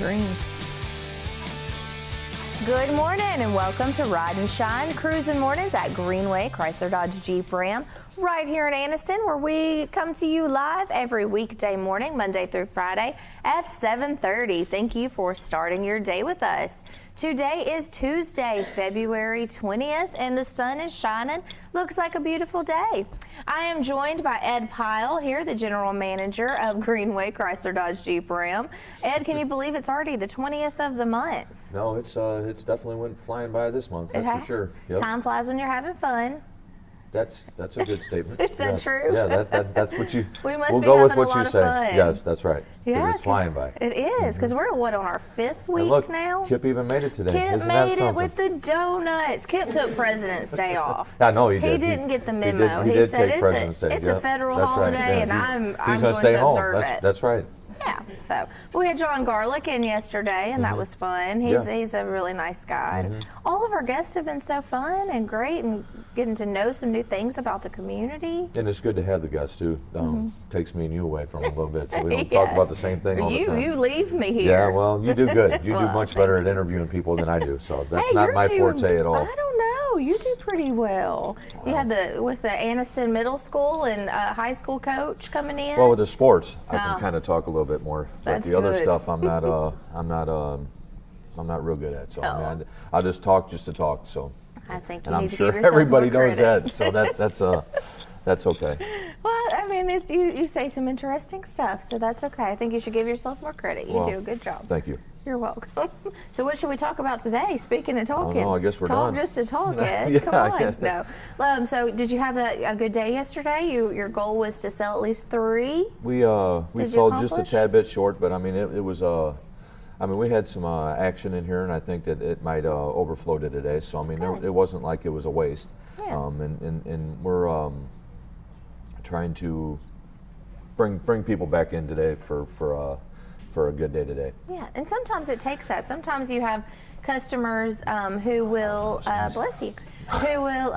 green. Good morning and welcome to Ride and Shine Cruising Mornings at Greenway Chrysler Dodge Jeep Ram, right here in Anniston, where we come to you live every weekday morning, Monday through Friday at 7:30. Thank you for starting your day with us. Today is Tuesday, February 20th, and the sun is shining. Looks like a beautiful day. I am joined by Ed Pyle here, the general manager of Greenway Chrysler Dodge Jeep Ram. Ed, can you believe it's already the 20th of the month? No, it's definitely went flying by this month. That's for sure. Yep. Time flies when you're having fun. That's a good statement. Is that true? Yeah, that's what you. We must we'll be go having with what a lot you of say. fun. Yes, that's right. Yeah, it's flying by. It is, because we're on our fifth week and look, now. Kip even made it today. Kip Isn't that made it something? with the donuts. Kip took President's Day off. I know he did. He didn't get the memo. He did said take President's Day. it's a federal holiday, right. and I'm he's going stay to home. observe it. That's right. Yeah. So we had John Garlick in yesterday, and that was fun. He's a really nice guy. All of our guests have been so fun and great, and getting to know some new things about the community. And it's good to have the guests too. Takes me and you away from a little bit, so we don't talk about the same thing all the time. You leave me here. Yeah, well, you do good. You Well, do much better at interviewing people than I do, so that's Hey, not you're my doing- forte at all. I don't know. You do pretty well. You have with the Anniston Middle School and high school coach coming in. Well, with the sports, I can kind of talk a little bit more. But That's the other good. stuff, I'm not real good at. So I mean, I just talk just to talk. So, I think you and I'm need to sure give yourself everybody more knows credit. that. So that's okay. Well, I mean, you say some interesting stuff, so that's okay. I think you should give yourself more credit. You Well, do a good job. Thank you. You're welcome. So what should we talk about today? Speaking of talking. I guess we're talk done. just to talk, Ed. Yeah, Come on. yeah. No. So did you have a good day yesterday? Your goal was to sell at least 3. We Did fell you just a accomplish? tad bit short, but I mean it was I mean we had some action in here, and I think that it might overflow to today. So I mean it wasn't like it was a waste. Yeah. And we're trying to bring people back in today for a good day today. Yeah, and sometimes it takes that. Sometimes you have customers who will bless you, who will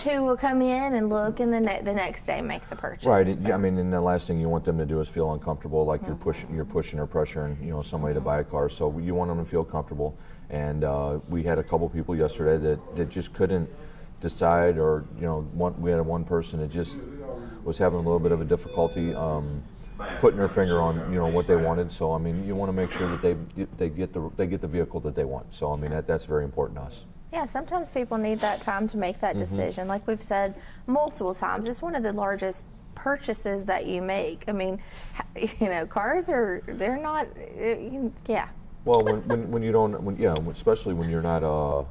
who will come in and look, and the next day make the purchase. Right. So. I mean, and the last thing you want them to do is feel uncomfortable, like you're pushing or pressuring, somebody to buy a car. So you want them to feel comfortable. And we had a couple people yesterday that just couldn't decide, or we had one person that just was having a little bit of a difficulty putting their finger on what they wanted. So I mean, you want to make sure that they get the vehicle that they want. So I mean that's very important to us. Yeah, sometimes people need that time to make that decision. Like we've said multiple times, it's one of the largest purchases that you make. I mean, cars they're not. Yeah. Well, when you don't, especially when you're not,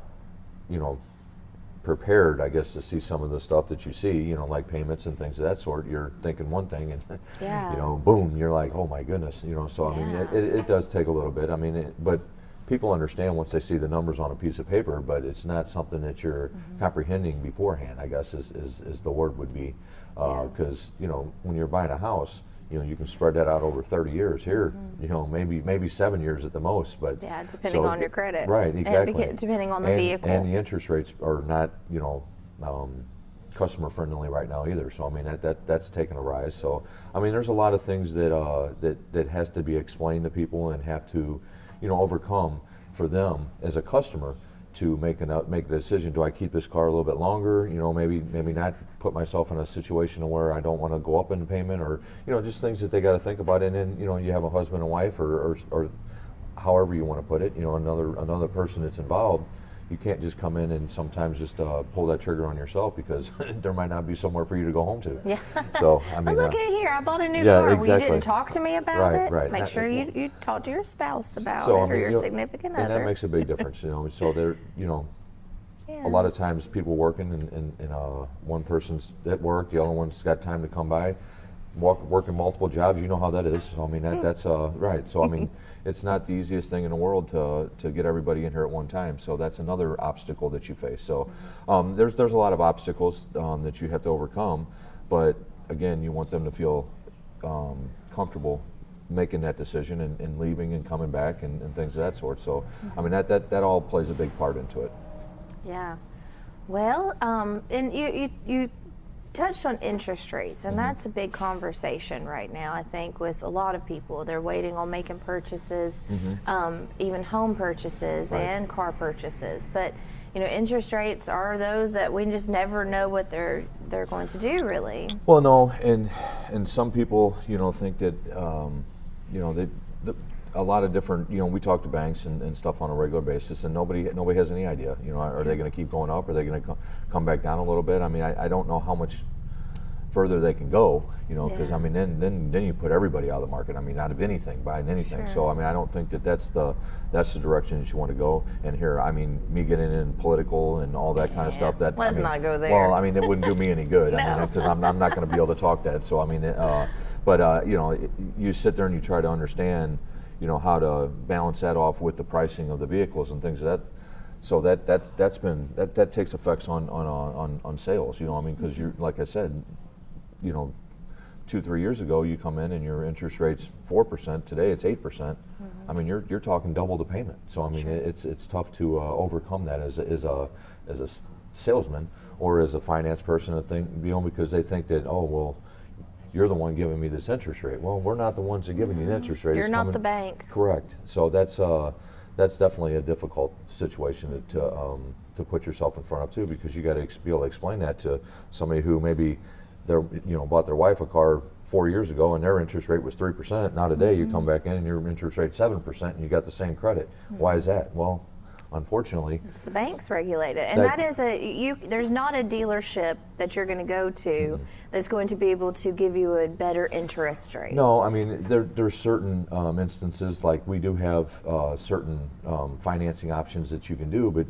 prepared, I guess, to see some of the stuff that you see, like payments and things of that sort, you're thinking one thing, and boom, you're like, oh my goodness, So I mean, it does take a little bit. I mean, but people understand once they see the numbers on a piece of paper, but it's not something that you're comprehending beforehand, I guess is the word would be, because when you're buying a house, you can spread that out over 30 years. Here, maybe 7 years at the most. But depending on your credit. Right, exactly. And depending on the vehicle. And the interest rates are not, customer friendly right now either. So I mean that's taken a rise. So I mean there's a lot of things that has to be explained to people and have to, overcome for them as a customer to make the decision. Do I keep this car a little bit longer? Maybe not put myself in a situation where I don't want to go up in payment, or just things that they got to think about. And then you have a husband and wife, or however you want to put it. Another person that's involved. You can't just come in and sometimes just pull that trigger on yourself, because there might not be somewhere for you to go home to. Yeah. So I mean, look at here. I bought a new car. Exactly. Well, you didn't talk to me about it. Right. Make sure you talk to your spouse about So, it, I mean, or your significant other. And that makes a big difference. So there, a lot of times people working and one person's at work, the other one's got time to come by. Working multiple jobs, you know how that is. So I mean that's right. So I mean it's not the easiest thing in the world to get everybody in here at one time. So that's another obstacle that you face. So there's a lot of obstacles that you have to overcome, but again, you want them to feel comfortable making that decision and leaving and coming back and things of that sort. So I mean that all plays a big part into it. Yeah. Well, and you touched on interest rates, and that's a big conversation right now, I think, with a lot of people. They're waiting on making purchases, even home purchases and car purchases. But, you know, interest rates are those that we just never know what they're going to do, really. Well, no, and some people, you know, think that, you know, that a lot of different, you know, we talk to banks and stuff on a regular basis, and nobody has any idea. You know, are they going to keep going up? Are they going to come back down a little bit? I mean, I don't know how much further they can go. You know, because I mean, then you put everybody out of the market. I mean, out of anything, buying anything. So I mean, I don't think that's the direction that you want to go. And here, I mean, me getting in political and all that kind of stuff. That let's not go there. Well, I mean, it wouldn't do me any good. No. I mean, because I'm not going to be able to talk that. So I mean, you know, you sit there and you try to understand, you know, how to balance that off with the pricing of the vehicles and things like that. So that takes effects on sales. You know, I mean, because you're, like I said, you know, 2-3 years ago you come in and your interest rate's 4%. Today it's 8%. I mean, you're talking double the payment. So I mean, it's tough to overcome that as a salesman or as a finance person to think, you know, because they think that, oh well, you're the one giving me this interest rate. Well, we're not the ones that are giving you the interest rate. You're not the bank. Correct. So that's definitely a difficult situation to put yourself in front of too, because you got to be able to explain that to somebody who maybe bought their wife a car 4 years ago and their interest rate was 3%. Now today you come back in and your interest rate's 7% and you got the same credit. Why is that? Well, unfortunately, it's the banks regulated, and that is there's not a dealership that you're going to go to that's going to be able to give you a better interest rate. No, I mean, there's certain instances, like we do have certain financing options that you can do, but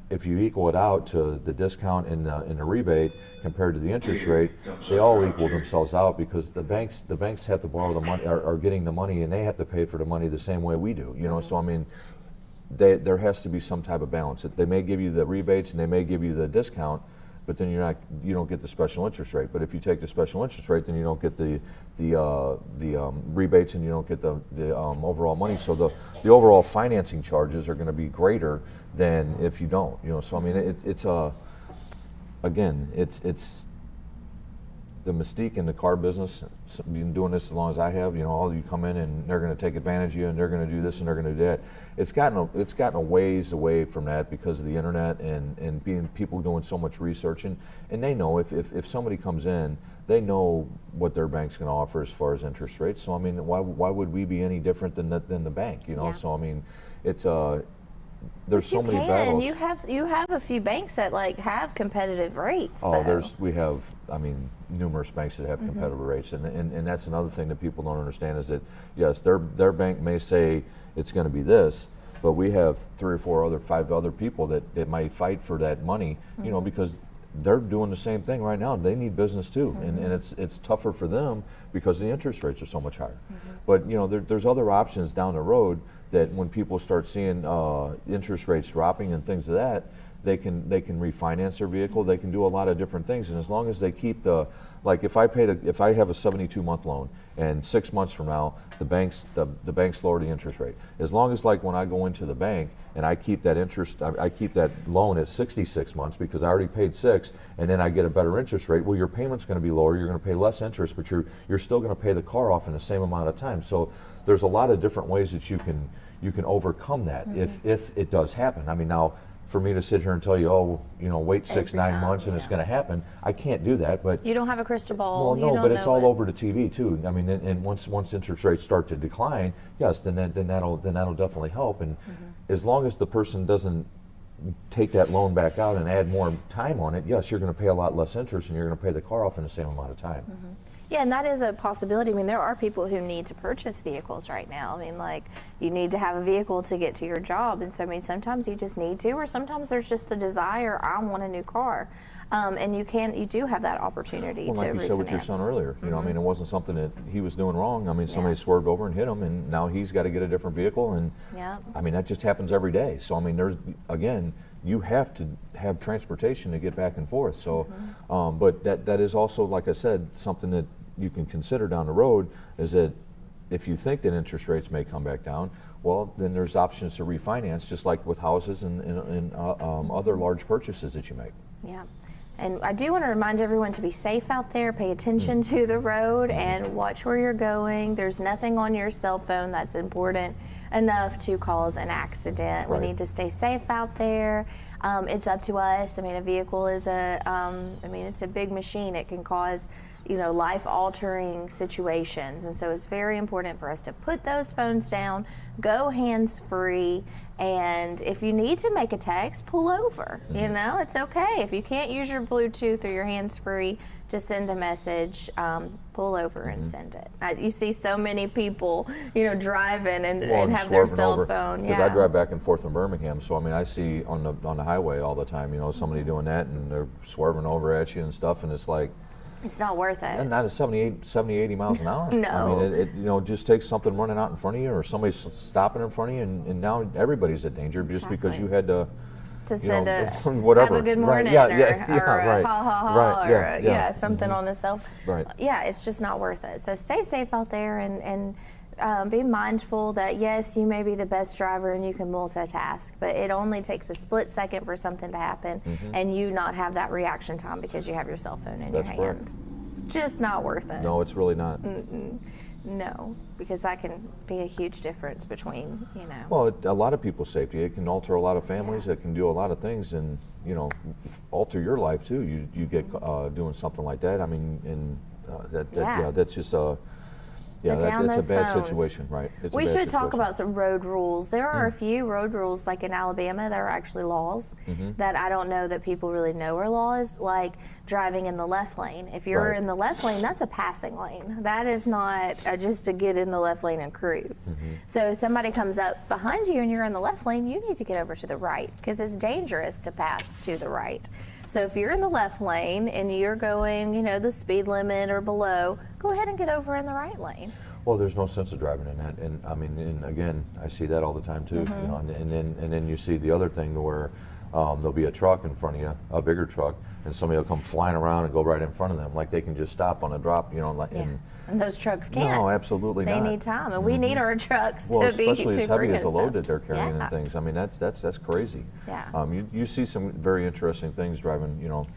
if you equal it out to the discount and the rebate compared to the interest rate, they all equal themselves out, because the banks have to borrow the money, are getting the money, and they have to pay for the money the same way we do. You know, so I mean, there has to be some type of balance. They may give you the rebates and they may give you the discount, but then you don't get the special interest rate. But if you take the special interest rate, then you don't get the rebates and you don't get the overall money. So the overall financing charges are going to be greater than if you don't. You know, so I mean, it's the mystique in the car business. Been doing this as long as I have. You know, all you come in and they're going to take advantage of you and they're going to do this and they're going to do that. It's gotten a ways away from that because of the internet and being people doing so much research, and they know if somebody comes in, they know what their bank's going to offer as far as interest rates. So I mean, why would we be any different than the bank? You know, so I mean, it's there's so many battles. You have a few banks that like have competitive rates. Oh, we have, I mean, numerous banks that have competitive rates, and that's another thing that people don't understand is that yes, their bank may say it's going to be this, but we have 3 or 4 5 other people that might fight for that money, you know, because they're doing the same thing right now. They need business too, and it's tougher for them because the interest rates are so much higher. But you know, there's other options down the road that when people start seeing interest rates dropping and things of that, they can refinance their vehicle. They can do a lot of different things, and as long as they keep like if I have a 72-month loan and 6 months from now the banks lower the interest rate, as long as like when I go into the bank and I keep that interest, I keep that loan at 66 months because I already paid 6, and then I get a better interest rate. Well, your payment's going to be lower. You're going to pay less interest, but you're still going to pay the car off in the same amount of time. So there's a lot of different ways that you can overcome that if it does happen. I mean, now for me to sit here and tell you, oh, you know, wait 6-9 months and it's going to happen, I can't do that. But you don't have a crystal ball. Well, no, but it's all over the TV too. I mean, and once interest rates start to decline, yes, then that'll definitely help. And as long as the person doesn't take that loan back out and add more time on it, yes, you're going to pay a lot less interest and you're going to pay the car off in the same amount of time. Yeah, and that is a possibility. I mean, there are people who need to purchase vehicles right now. I mean, like, you need to have a vehicle to get to your job. And so, I mean, sometimes you just need to, or sometimes there's just the desire, I want a new car. And you do have that opportunity to refinance. Like you said with your son earlier, you know, I mean, it wasn't something that he was doing wrong. I mean, somebody swerved over and hit him, and now he's got to get a different vehicle. And I mean, that just happens every day. So, I mean, again, you have to have transportation to get back and forth. So, but that is also, like I said, something that you can consider down the road, is that if you think that interest rates may come back down, well, then there's options to refinance, just like with houses and other large purchases that you make. Yeah. And I do want to remind everyone to be safe out there, pay attention to the road, and watch where you're going. There's nothing on your cell phone that's important enough to cause an accident. Right. We need to stay safe out there. It's up to us. I mean, a vehicle is it's a big machine. It can cause, life-altering situations. And so it's very important for us to put those phones down, go hands-free, and if you need to make a text, pull over. It's okay. If you can't use your Bluetooth or your hands-free to send a message, pull over and send it. You see so many people, driving and have their cell phone. Because I drive back and forth from Birmingham, so I see on the highway all the time, somebody doing that and they're swerving over at you and stuff, and it's like, it's not worth it. And not at 70, 80 miles an hour. No. It just takes something running out in front of you or somebody stopping in front of you, and now everybody's at danger just because you had to send whatever. Have a good morning, right. or ha ha ha, right. or something on the cell. Right. Yeah, it's just not worth it. So stay safe out there and be mindful that yes, you may be the best driver and you can multitask, but it only takes a split second for something to happen and you not have that reaction time because you have your cell phone in your hand. Correct. Just not worth it. No, it's really not. No, because that can be a huge difference between, Well, a lot of people's safety. It can alter a lot of families. It can do a lot of things, and alter your life too. You get doing something like that. That's just that's a bad situation, right? We should talk about some road rules. There are a few road rules, like in Alabama, that are actually laws that I don't know that people really know are laws, like driving in the left lane. If you're in the left lane, that's a passing lane. That is not just to get in the left lane and cruise. So if somebody comes up behind you and you're in the left lane, you need to get over to the right because it's dangerous to pass to the right. So if you're in the left lane and you're going, the speed limit or below, go ahead and get over in the right lane. Well, there's no sense of driving in that, and again, I see that all the time too. And then you see the other thing where there'll be a truck in front of you, a bigger truck, and somebody will come flying around and go right in front of them, like they can just stop on a drop, And those trucks can't. No, absolutely not. They need time, and we need our trucks to be especially as heavy as the load stuff. that they're carrying and things. That's crazy. Yeah. You see some very interesting things driving,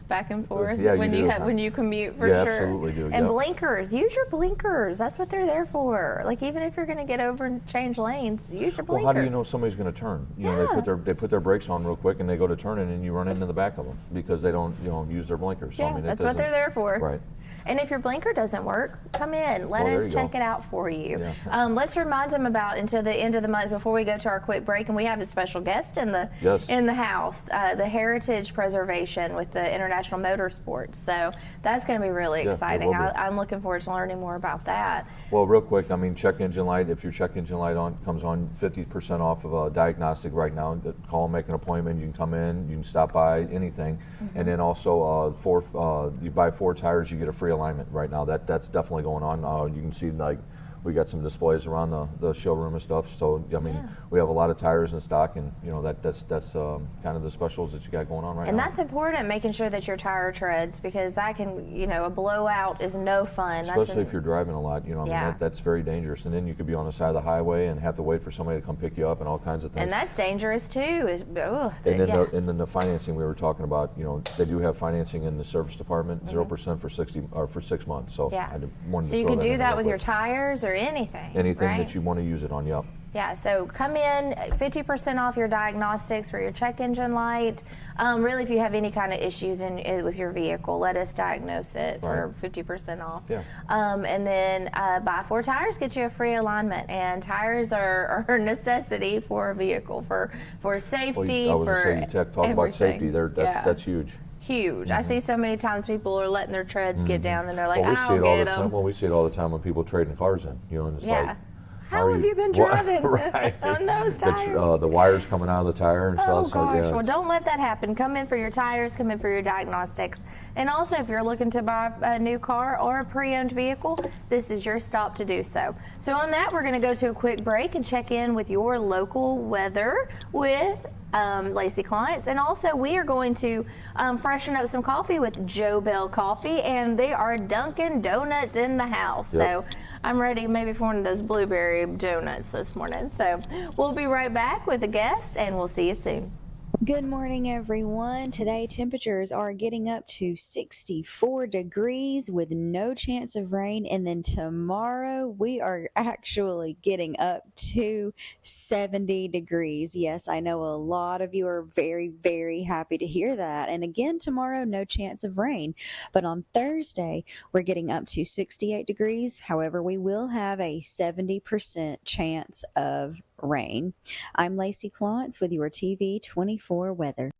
back and forth. Yeah, when you commute for sure. Absolutely do. And blinkers, use your blinkers. That's what they're there for. Like even if you're going to get over and change lanes, use your blinker. Well, how do you know somebody's going to turn? They put their brakes on real quick and they go to turn and you run into the back of them because they don't use their blinkers. So, that's what they're there for. Right. And if your blinker doesn't work, come in. Let us check it out for you. Yeah. Let's remind them about until the end of the month before we go to our quick break. And we have a special guest in the house, the Heritage Preservation with the International Motorsports. So that's going to be really exciting. I'm looking forward to learning more about that. Well, real quick, check engine light. If your check engine light comes on, 50% off of a diagnostic right now. Call, make an appointment. You can come in. You can stop by, anything. And then also, you buy 4 tires, you get a free alignment right now. That's definitely going on. You can see we got some displays around the showroom and stuff. So we have a lot of tires in stock, and that's kind of the specials that you got going on right now. And that's important, making sure that your tire treads, because that can a blowout is no fun. Especially if you're driving a lot. That's very dangerous. And then you could be on the side of the highway and have to wait for somebody to come pick you up and all kinds of things. And that's dangerous too. And then the financing we were talking about. They do have financing in the service department, 0% for 6 months. So so you can do that with your tires or anything that you want to use it on. Yeah, so come in, 50% off your diagnostics for your check engine light. Really, if you have any kind of issues with your vehicle, let us diagnose it for 50% off. Yeah. And then buy 4 tires, get you a free alignment. And tires are a necessity for a vehicle, for safety, talk about safety. That's huge. Huge. I see so many times people are letting their treads get down and they're like, we see it all the time when people trading cars in, and it's like, how have you been driving on those tires? The wires coming out of the tire and stuff. Oh gosh, well don't let that happen. Come in for your tires, come in for your diagnostics. And also if you're looking to buy a new car or a pre-owned vehicle, this is your stop to do so. So on that, we're going to go to a quick break and check in with your local weather with Lacey Clients. And also we are going to freshen up some coffee with Joe Bell Coffee, and they are Dunkin' Donuts in the house. So I'm ready maybe for one of those blueberry donuts this morning. So we'll be right back with a guest, and we'll see you soon. Good morning, everyone. Today, temperatures are getting up to 64 degrees with no chance of rain. And then tomorrow, we are actually getting up to 70 degrees. Yes, I know a lot of you are very, very happy to hear that. And again, tomorrow, no chance of rain. But on Thursday, we're getting up to 68 degrees. However, we will have a 70% chance of rain. I'm Lacey Klontz with your TV24 weather.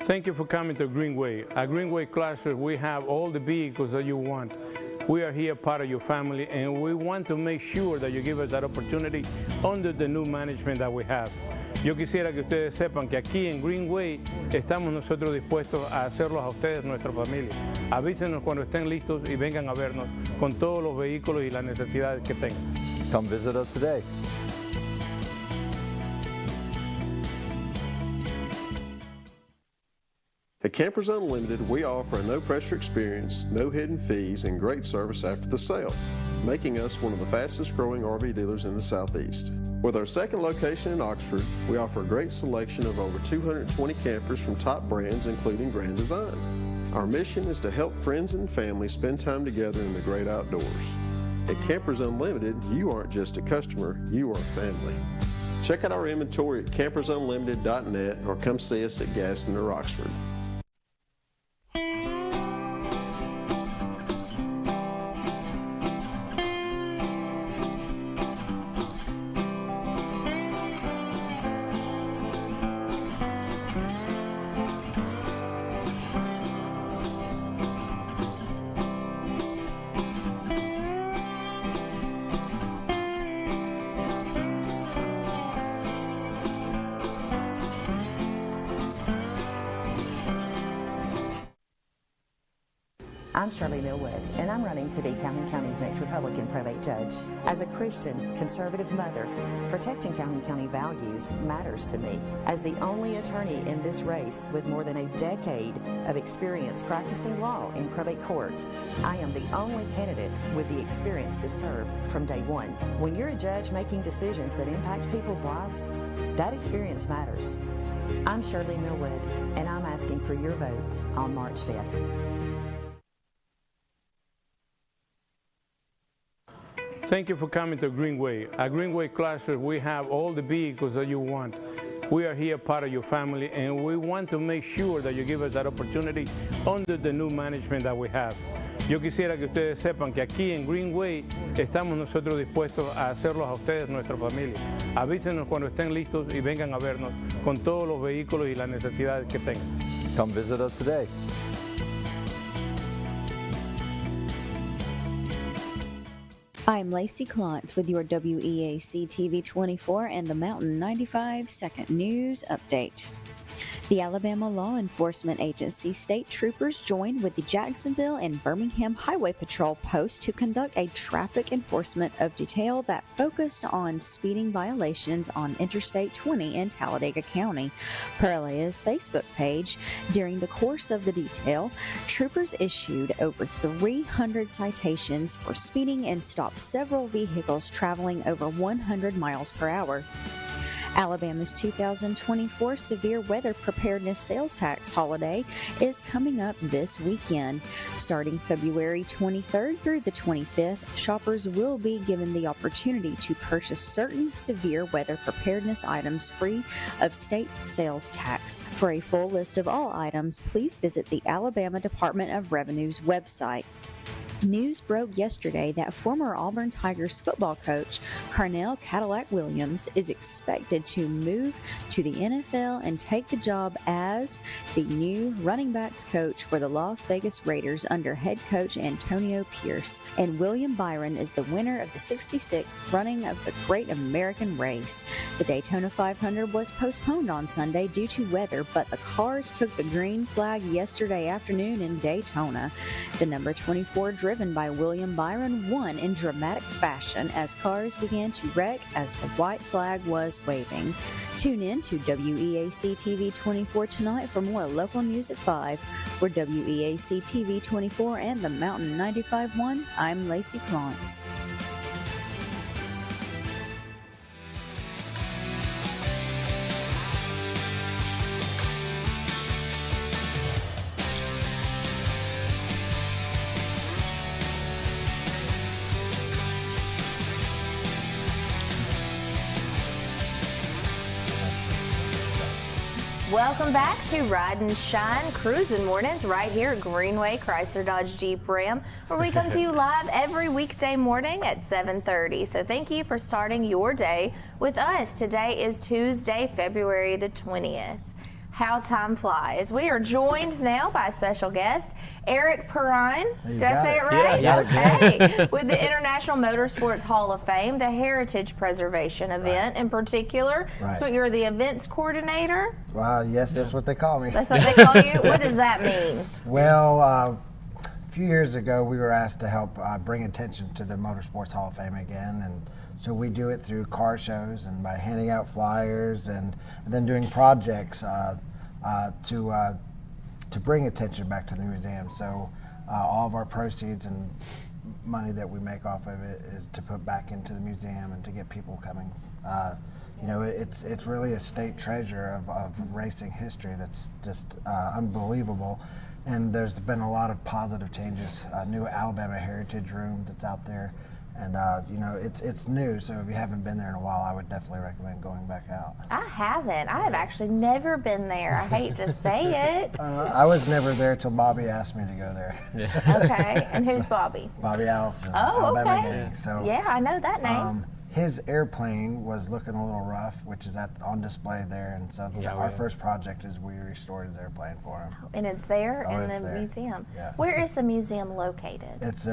Thank you for coming to Greenway. At Greenway Cluster, we have all the vehicles that you want. We are here part of your family, and we want to make sure that you give us that opportunity under the new management that we have. Yo quisiera que ustedes sepan que aquí en Greenway estamos nosotros dispuestos a hacerlos a ustedes, nuestra familia. Avísenos cuando estén listos y vengan a vernos con todos los vehículos y las necesidades que tengan. Come visit us today. At Campers Unlimited, we offer a no-pressure experience, no hidden fees, and great service after the sale, making us one of the fastest-growing RV dealers in the Southeast. With our second location in Oxford, we offer a great selection of over 220 campers from top brands, including Grand Design. Our mission is to help friends and family spend time together in the great outdoors. At Campers Unlimited, you aren't just a customer, you are family. Check out our inventory at campersunlimited.net or come see us at Gaston or Oxford. I'm Shirley Millwood, and I'm running to be Calhoun County's next Republican probate judge. As a Christian, conservative mother, protecting Calhoun County values matters to me. As the only attorney in this race with more than a decade of experience practicing law in probate court, I am the only candidate with the experience to serve from day one. When you're a judge making decisions that impact people's lives, that experience matters. I'm Shirley Millwood, and I'm asking for your vote on March 5th. Thank you for coming to Greenway. At Greenway Cluster, we have all the vehicles that you want. We are here part of your family, and we want to make sure that you give us that opportunity under the new management that we have. Yo quisiera que ustedes sepan que aquí en Greenway estamos nosotros dispuestos a hacerlos a ustedes, nuestra familia. Avísenos cuando estén listos y vengan a vernos con todos los vehículos y las necesidades que tengan. Come visit us today. I'm Lacey Klontz with your WEAC TV24 and the Mountain 95 Second News Update. The Alabama Law Enforcement Agency state troopers joined with the Jacksonville and Birmingham Highway Patrol post to conduct a traffic enforcement of detail that focused on speeding violations on Interstate 20 in Talladega County. Per Alea's Facebook page, during the course of the detail, troopers issued over 300 citations for speeding and stopped several vehicles traveling over 100 miles per hour. Alabama's 2024 Severe Weather Preparedness Sales Tax holiday is coming up this weekend. Starting February 23rd through the 25th, shoppers will be given the opportunity to purchase certain severe weather preparedness items free of state sales tax. For a full list of all items, please visit the Alabama Department of Revenue's website. News broke yesterday that former Auburn Tigers football coach Carnell Cadillac Williams is expected to move to the NFL and take the job as the new running backs coach for the Las Vegas Raiders under head coach Antonio Pierce. And William Byron is the winner of the 66th running of the Great American Race. The Daytona 500 was postponed on Sunday due to weather, but the cars took the green flag yesterday afternoon in Daytona. The number 24 driven by William Byron won in dramatic fashion as cars began to wreck as the white flag was waving. Tune in to WEAC TV24 tonight for more local news at 5. For WEAC TV24 and the Mountain 95.1, I'm Lacey Klontz. Welcome back to Ride and Shine Cruising Mornings right here at Greenway Chrysler Dodge Jeep Ram, where we come to you live every weekday morning at 7:30. So thank you for starting your day with us. Today is Tuesday, February the 20th. How time flies. We are joined now by a special guest, Eric Perrine. Did I say it right? Yeah, okay. With the International Motorsports Hall of Fame, the Heritage Preservation event in particular. Right. So you're the events coordinator? Well, yes, that's what they call me. That's what they call you? What does that mean? Well, a few years ago, we were asked to help bring attention to the Motorsports Hall of Fame again, and so we do it through car shows and by handing out flyers and then doing projects to bring attention back to the museum. So all of our proceeds and money that we make off of it is to put back into the museum and to get people coming. You know, it's really a state treasure of racing history that's just unbelievable. And there's been a lot of positive changes. New Alabama Heritage Room that's out there. And you know, it's new, so if you haven't been there in a while, I would definitely recommend going back out. I haven't. I have actually never been there. I hate to say it. I was never there till Bobby asked me to go there. Okay, and who's Bobby? Bobby Allison, Oh, Alabama okay. gang. So Yeah, I know that name. his airplane was looking a little rough, which is on display there, and so our first project is we restored his airplane for him. And it's there in it's the there. museum. Yes. Where is the museum located? It's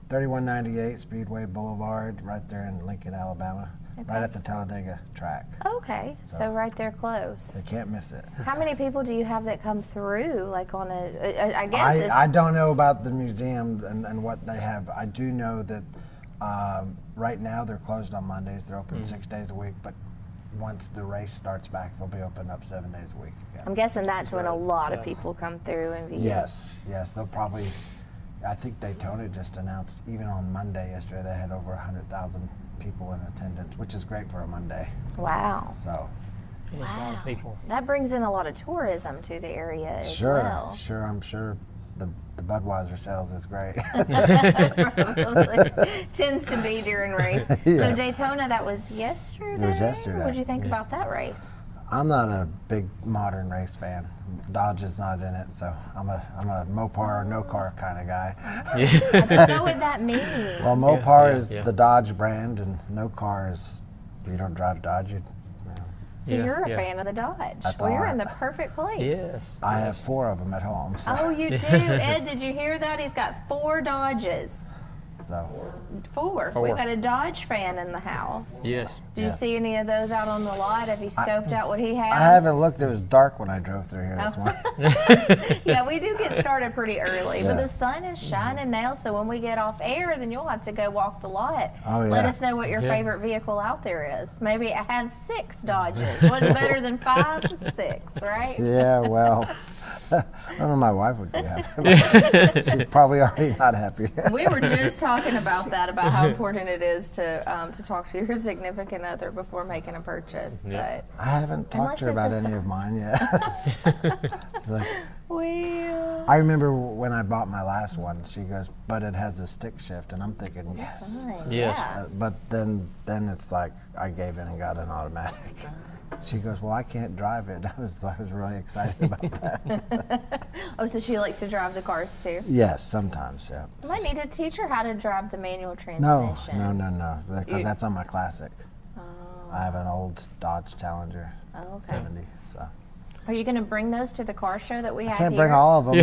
3198 Speedway Boulevard, right there in Lincoln, Alabama, right at the Talladega track. Okay, so right there close. They can't miss it. How many people do you have that come through, like on a, I guess it's, I don't know about the museum and what they have. I do know that right now they're closed on Mondays. They're open 6 days a week, but once the race starts back, they'll be open up 7 days a week again. I'm guessing that's when a lot of people come through and view. Yes, they'll probably, I think Daytona just announced, even on Monday yesterday, they had over 100,000 people in attendance, which is great for a Monday. Wow. So. It's a lot of people. That brings in a lot of tourism to the area as well. Sure, I'm sure the Budweiser sales is great. Tends to be during race. So Yeah. Daytona, that was yesterday? It was yesterday. What did you think about that race? I'm not a big modern race fan. Dodge is not in it, so I'm a Mopar or no car kind of guy. I don't know what that means. Well, Mopar Yeah, is yeah. the Dodge brand, and no car is, if you don't drive Dodge, So Yeah, you're a yeah. fan of the Dodge. That's Well, all you're I- in the perfect place. Yes. I have 4 of them at home. So, Oh, you do? Ed, did you hear that? He's got 4 Dodges. so 4. Four. We've got a Dodge fan in the house. Yes. Did you see any of those out on the lot? Have you scoped out what he has? I haven't looked. It was dark when I drove through here this morning. Yeah, we do get started pretty early, but Yeah. the sun is shining now, so when we get off air, then you'll have to go walk the lot. Oh, Let yeah. us know what your Yeah. favorite vehicle out there is. Maybe it has 6 Dodges. What's better than 5? 6, right? Yeah, well, I don't know. My wife would be happy. She's probably already not happy. We were just talking about that, about how important it is to talk to your significant other before making a purchase. Yeah. But I haven't talked to her Unless about it's a any of mine yet. So, well, I remember when I bought my last one, she goes, but it has a stick shift, and I'm thinking, yes. fine, Yes. yeah. But then it's like I gave in and got an automatic. She goes, well, I can't drive it. I was really excited about that. Oh, so she likes to drive the cars too? Yes, sometimes, yeah. You might need to teach her how to drive the manual No, transmission. no, because that's on my classic. Oh. I have an old Dodge Challenger, Oh, okay. 70. So Are you going to bring those to the car show that we have can't here? bring all of them.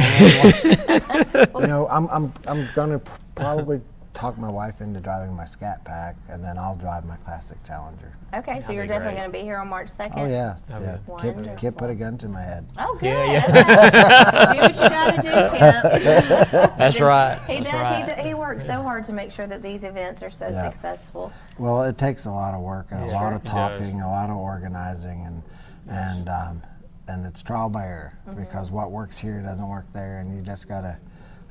You know, I'm going to probably talk my wife into driving my Scat Pack, and then I'll drive my classic Challenger. Okay, so That'd you're be definitely great. going to be here on March 2nd? Oh yeah, That'd yeah. be Kip put a gun to my head. Oh, good. Yeah, Do what you got to do, Kip. That's right. He That's does. right. He works so hard to make sure that these events are so Yeah. successful. Well, it takes a lot of work and a lot of It does. talking, a lot of organizing, and it's trial by error because what works here doesn't work there, and you just gotta.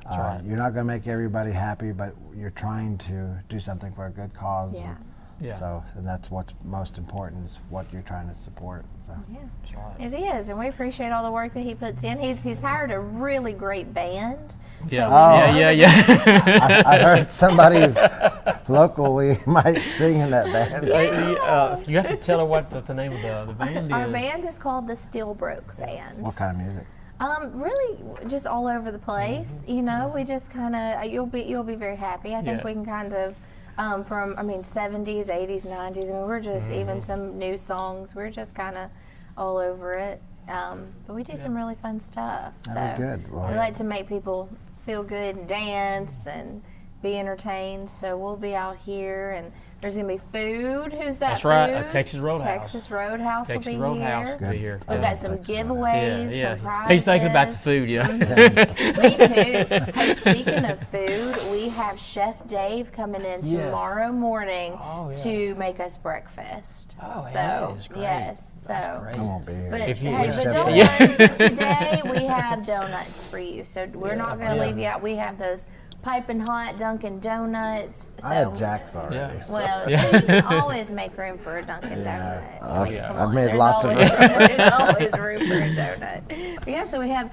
right. You're not gonna make everybody happy, but you're trying to do something for a good cause. Yeah. Yeah. So, and that's what's most important is what you're trying to support. So. Yeah, That's right. it is, and we appreciate all the work that he puts in. He's hired a really great band. Yeah. So we know Yeah. I've heard somebody locally might sing in that band. You have to tell her what the name of the band Our is. band is called the Steel Broke Band. What kind of music? Really, just all over the place. You know, we just kind of you'll be very happy. I think Yeah. we can kind of from 70s, 80s, 90s. I mean, we're just even some new songs. We're just kind of all over it. But we do some really fun stuff. That'd be good. Well, we like to make people feel good and dance and be entertained. So we'll be out here, and there's gonna be food. Who's that? That's right, food? a Texas Roadhouse. Texas Roadhouse Texas will be Roadhouse here. will be here. We've got some Texas giveaways, Yeah, some yeah. prizes. He's thinking about the food, yeah. Me too. Hey, speaking of food, we have Chef Dave coming in Yes. tomorrow morning Oh, yeah. to make us breakfast. Oh, so that is great. yes, That's so. great. I won't be here. But, If you- hey, if but Chef don't Dave- worry, because today we have donuts for you. So we're not going to Yeah. leave you out. We have those piping hot Dunkin' Donuts. So, I had Jack's already. Yeah. So. well, you can always make room for a Dunkin' Donut. I mean, come I've on, made there's lots of always, There's always room for a donut. But yeah, so we have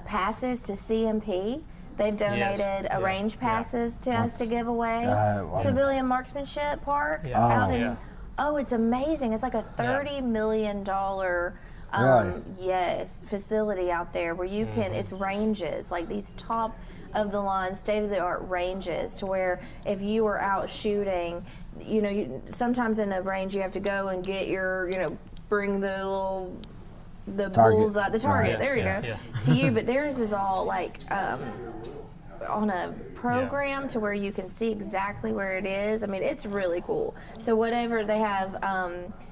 passes to CMP. They've donated Yeah. range passes to us to give away. well, Civilian Marksmanship Park Yeah. out Oh. in. Yeah. Oh, it's amazing! It's like a $30 million Really? yes, facility out there where you can, it's ranges, like these top of the line, state of the art ranges, to where if you were out shooting, you know, sometimes in a range you have to go and get your, bring the little, the Target. bullseye, the target, Right. there you Yeah, go, yeah. to you, but theirs is all like, on a program to where you can see exactly where it is. I mean, it's really cool. So whatever they have,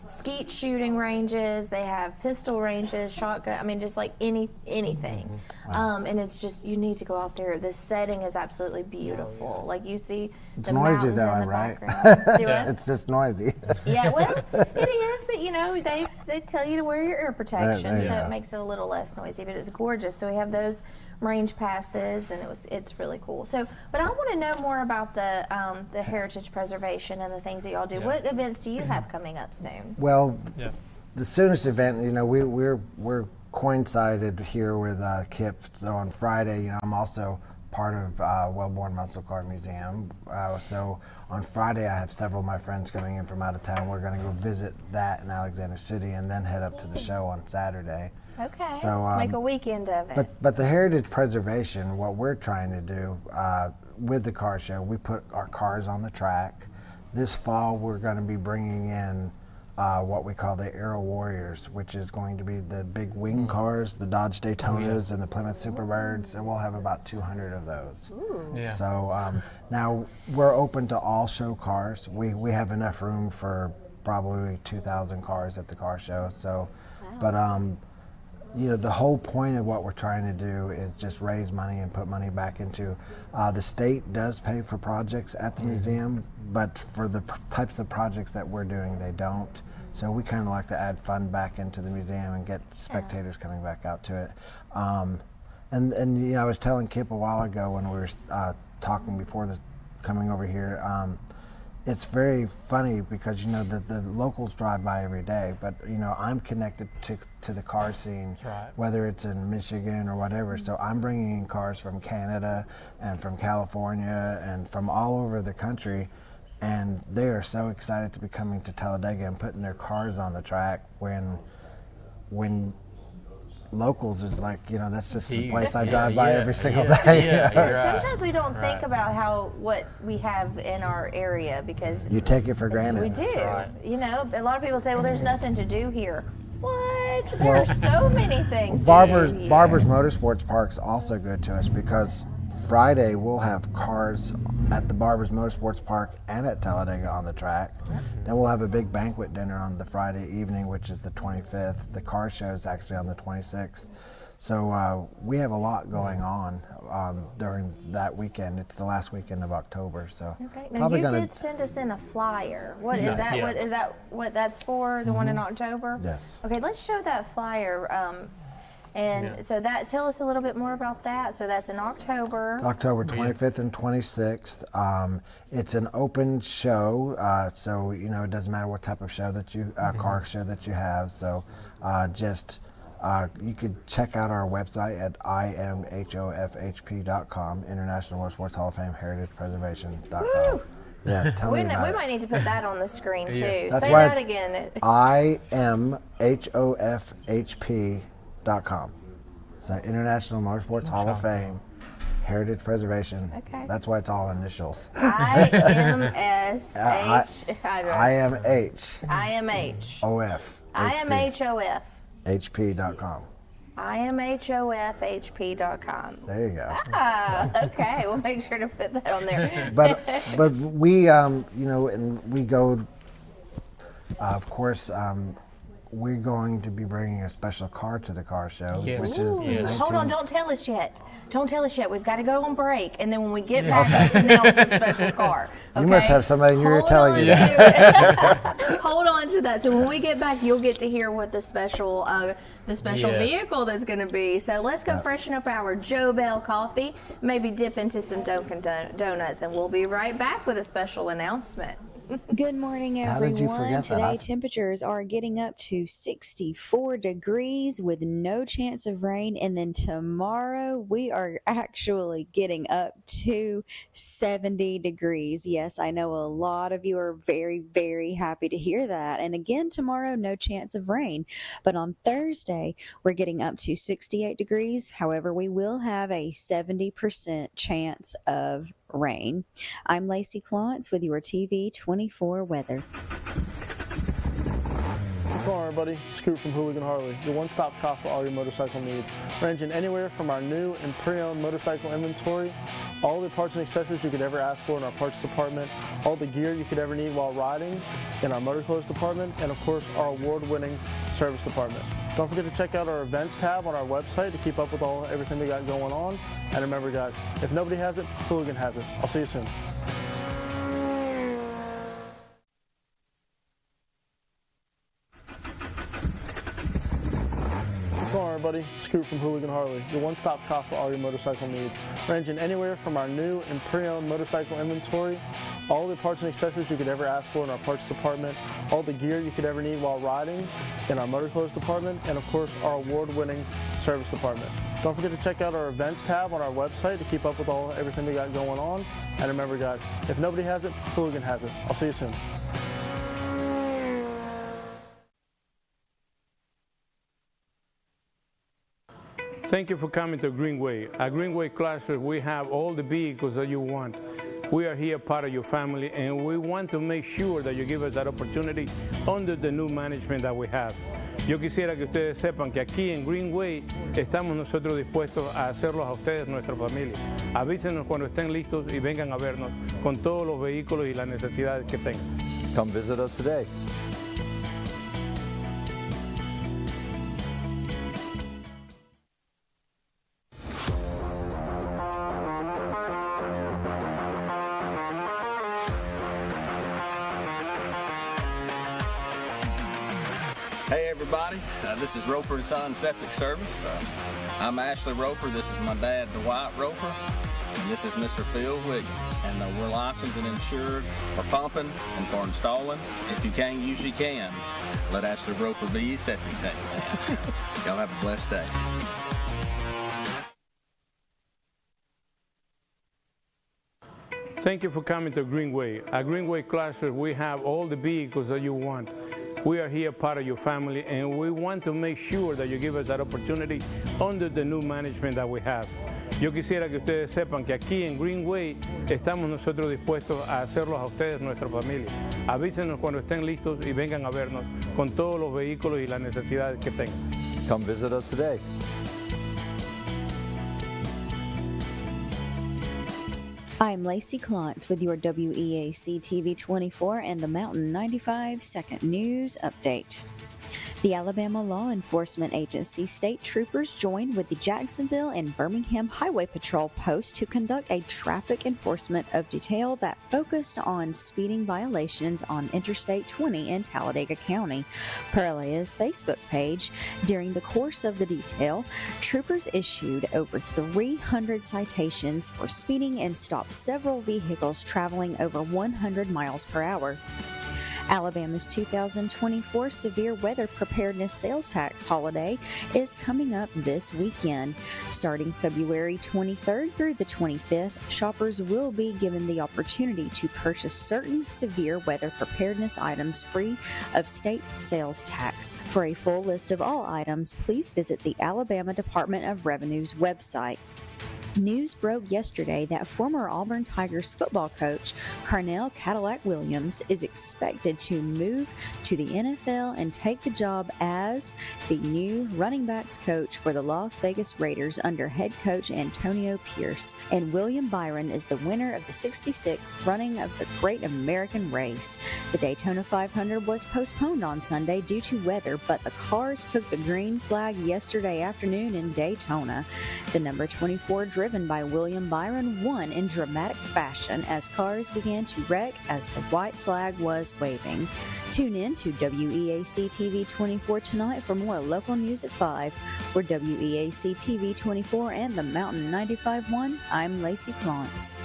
skeet shooting ranges, they have pistol ranges, shotgun. I mean, just like anything. And it's just, you need to go out there. The setting is absolutely beautiful. Like you see It's the noisy mountains though, in the right? background. Do what? It's just noisy. Yeah, well, it is, but they tell you to wear your ear protection, There you so go. it makes it a little less noisy. But it's gorgeous. So we have those range passes, and it's really cool. So, but I want to know more about the heritage preservation and the things that y'all do. Yeah. What events do you have coming up soon? Well, Yeah. the soonest event, we're coincided here with KIP. So on Friday, I'm also part of Wellborn Muscle Car Museum. So on Friday, I have several of my friends coming in from out of town. We're going to go visit that in Alexander City and then head up to the show on Saturday. Okay, So, make a weekend of it. But the heritage preservation, what we're trying to do with the car show, we put our cars on the track. This fall, we're going to be bringing in what we call the Aero Warriors, which is going to be the big wing cars, the Dodge Daytonas and the Plymouth Superbirds, and we'll have about 200 of those. Yeah. So now we're open to all show cars. We have enough room for probably 2,000 cars at the car show. So, but the whole point of what we're trying to do is just raise money and put money back into. The state does pay for projects at the museum, but for the types of projects that we're doing, they don't. So we kind of like to add fun back into the museum and get spectators coming back out to it. And I was telling Kip a while ago when we were talking before coming over here. It's very funny because the locals drive by every day, but I'm connected to the car scene, right. whether it's in Michigan or whatever. So I'm bringing in cars from Canada and from California and from all over the country, and they are so excited to be coming to Talladega and putting their cars on the track when locals is like, that's just the Huge. place I Yeah, drive by yeah, every single yeah, day. yeah, you're right. Sometimes we don't think Right. about what we have in our area because You take it for granted. we do. Right. A lot of people say, well, there's nothing to do here. What? There are so many things Barber's to do here. Motorsports Park's also good to us because Friday we'll have cars at the Barber's Motorsports Park and at Talladega on the track. Then we'll have a big banquet dinner on the Friday evening, which is the 25th. The car show is actually on the 26th. So we have a lot going on during that weekend. It's the last weekend of October. So Okay. Now probably you gonna did send us in a flyer. What is Nice. that? Yeah. What is that? What that's for? The one in October? Yes. Okay, let's show that flyer. And so tell us a little bit more about that. So that's in October. It's October 25th and 26th. It's an open show, so it doesn't matter what type of show that you, car show that you have. So you could check out our website at imhofhp.com, International Motorsports Hall of Fame Heritage Preservation.com. Woo! Yeah, tell me about We it. might need to put that on the screen too. That's Say why that it's again. imhofhp.com. So International Motorsports Hall of Fame Heritage Preservation. Okay. That's why it's all initials. IMSH. IMH. IMH. OF. IMHOF. HP.com. IMHOFHP.com. There you go. Okay. We'll make sure to put that on there. But we and we go. Of course, we're going to be bringing a special car to the car show, which is the 19th. Hold on, don't tell us yet. Don't tell us yet. We've got to go on break, and then when we get back, let's announce the special car. Okay? You must have somebody in here telling you that. Hold on to that. So when we get back, you'll get to hear what the special vehicle that's going to be. So let's go freshen up our Joe Bell coffee, maybe dip into some Dunkin' Donuts, and we'll be right back with a special announcement. Good morning, How everyone. did you forget that? Today, temperatures are getting up to 64 degrees with no chance of rain. And then tomorrow, we are actually getting up to 70 degrees. Yes, I know a lot of you are very, very happy to hear that. And again, tomorrow, no chance of rain. But on Thursday, we're getting up to 68 degrees. However, we will have a 70% chance of rain. I'm Lacey Clontz with your TV24 weather. What's going on, everybody? Scoot from Hooligan Harley, your one-stop shop for all your motorcycle needs, ranging anywhere from our new and pre-owned motorcycle inventory, all the parts and accessories you could ever ask for in our parts department, all the gear you could ever need while riding in our motor clothes department, and of course our award-winning service department. Don't forget to check out our events tab on our website to keep up with everything we got going on. And remember, guys, if nobody has it, Hooligan has it. I'll see you soon. What's going on, everybody? Scoot from Hooligan Harley, your one-stop shop for all your motorcycle needs, ranging anywhere from our new and pre-owned motorcycle inventory, all the parts and accessories you could ever ask for in our parts department, all the gear you could ever need while riding in our motor clothes department, and of course our award-winning service department. Don't forget to check out our events tab on our website to keep up with everything we got going on. And remember, guys, if nobody has it, Hooligan has it. I'll see you soon. Thank you for coming to Greenway. At Greenway Classes, we have all the vehicles that you want. We are here part of your family, and we want to make sure that you give us that opportunity under the new management that we have. Yo quisiera que ustedes sepan que aquí en Greenway estamos nosotros dispuestos a hacerlos a ustedes nuestra familia. Avísenos cuando estén listos y vengan a vernos con todos los vehículos y las necesidades que tengan. Come visit us today. Hey everybody, this is Roper & Son Septic Service. I'm Ashley Roper, this is my dad Dwight Roper, and this is Mr. Phil Wiggins. And we're licensed and insured for pumping and for installing. If you can't use, you can. Let Ashley Roper be your septic tank man. Y'all have a blessed day. Thank you for coming to Greenway. At Greenway Classes, we have all the vehicles that you want. We are here part of your family, and we want to make sure that you give us that opportunity under the new management that we have. Yo quisiera que ustedes sepan que aquí en Greenway estamos nosotros dispuestos a hacerlos a ustedes nuestra familia. Avísenos cuando estén listos y vengan a vernos con todos los vehículos y las necesidades que tengan. Come visit us today. I'm Lacey Clontz with your WEAC TV24 and the Mountain 95 Second News Update. The Alabama Law Enforcement Agency state troopers joined with the Jacksonville and Birmingham Highway Patrol post to conduct a traffic enforcement of detail that focused on speeding violations on Interstate 20 in Talladega County. Per LA's Facebook page, during the course of the detail, troopers issued over 300 citations for speeding and stopped several vehicles traveling over 100 miles per hour. Alabama's 2024 Severe Weather Preparedness Sales Tax holiday is coming up this weekend. Starting February 23rd through the 25th, shoppers will be given the opportunity to purchase certain severe weather preparedness items free of state sales tax. For a full list of all items, please visit the Alabama Department of Revenue's website. News broke yesterday that former Auburn Tigers football coach Carnell Cadillac Williams is expected to move to the NFL and take the job as the new running backs coach for the Las Vegas Raiders under head coach Antonio Pierce. And William Byron is the winner of the 66th running of the Great American Race. The Daytona 500 was postponed on Sunday due to weather, but the cars took the green flag yesterday afternoon in Daytona. The number 24 driven by William Byron won in dramatic fashion as cars began to wreck as the white flag was waving. Tune in to WEAC TV 24 tonight for more local news at 5. For WEAC TV 24 and the Mountain 95.1, I'm Lacey Clance.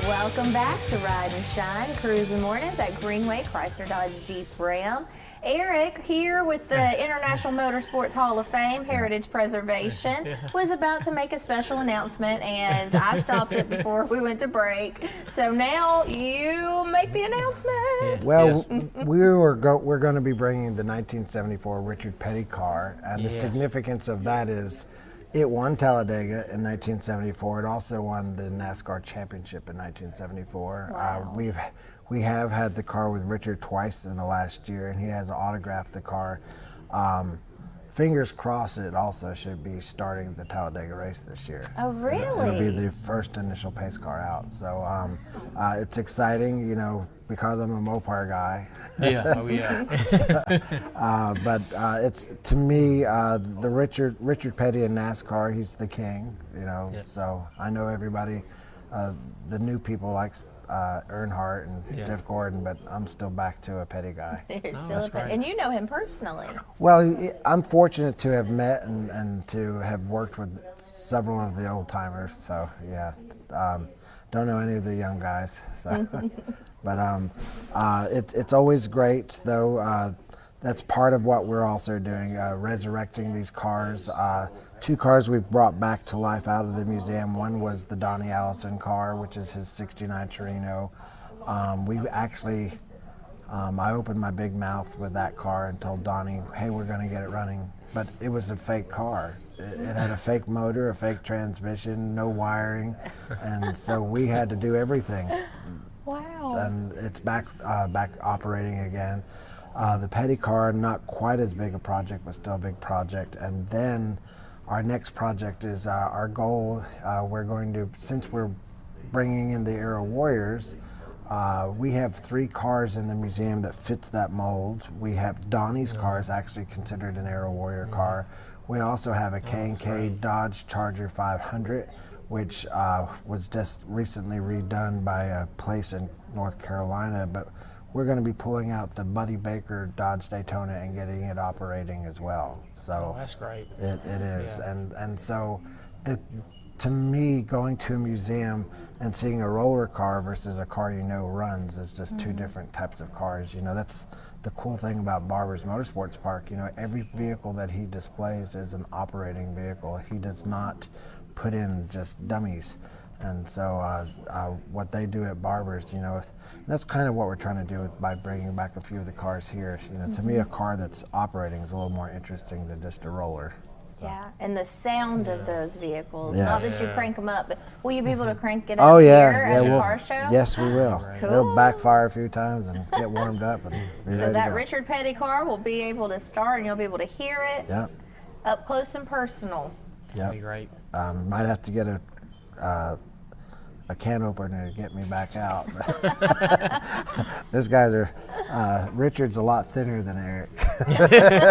Welcome back to Ride and Shine, Cruising Mornings at Greenway, Chrysler Dodge Jeep Ram. Eric, here with the International Motorsports Hall of Fame, Heritage Preservation, was about to make a special announcement, and I stopped it before we went to break. So now you make the announcement. Well, we're going to be bringing the 1974 Richard Petty car, and the significance of that is it won Talladega in 1974. It also won the NASCAR Championship in 1974. Wow. We have had the car with Richard twice in the last year, and he has autographed the car. Fingers crossed it also should be starting the Talladega race this year. Oh, really? It'll be the first initial pace car out. So it's exciting, you know, because I'm a Mopar guy. Yeah, oh yeah. But it's, to me, the Richard Petty in NASCAR, he's the king, you know. Yeah. So I know everybody, the new people like Earnhardt and Jeff Gordon, but I'm still back to a Petty guy. You're still a Petty, and you know him personally. Well, I'm fortunate to have met and to have worked with several of the old timers. So yeah, don't know any of the young guys. So, but it's always great though. That's part of what we're also doing, resurrecting these cars. Two cars we've brought back to life out of the museum. One was the Donnie Allison car, which is his 69 Torino. We actually, I opened my big mouth with that car and told Donnie, hey, we're going to get it running. But it was a fake car. It had a fake motor, a fake transmission, no wiring. And so we had to do everything. Wow. And it's back operating again. The Petty car, not quite as big a project, but still a big project. And then our next project is our goal. We're going to, since we're bringing in the Aero Warriors, we have 3 cars in the museum that fits that mold. We have Donnie's car is actually considered an Aero Warrior car. We also have a K&K Dodge Charger 500, which was just recently redone by a place in North Carolina. But we're going to be pulling out the Buddy Baker Dodge Daytona and getting it operating as well. So that's great. It is, Yeah. and so to me, going to a museum and seeing a roller car versus a car you know runs is just two different types of cars. You know, that's the cool thing about Barber's Motorsports Park. You know, every vehicle that he displays is an operating vehicle. He does not put in just dummies. And so what they do at Barber's, you know, that's kind of what we're trying to do by bringing back a few of the cars here. You know, to me, a car that's operating is a little more interesting than just a roller. So. Yeah, and the sound of those vehicles. Yes. Not that you crank them up, but will you be able to crank it Oh up yeah, here yeah. at the We'll, car show? yes, we will. Cool. It'll backfire a few times and get warmed up and be So ready that to go. Richard Petty car will be able to start, and you'll be able to hear it Yep. up close and personal. Yep. Be great. Might have to get a can opener to get me back out. Those guys are. Richard's a lot thinner than Eric.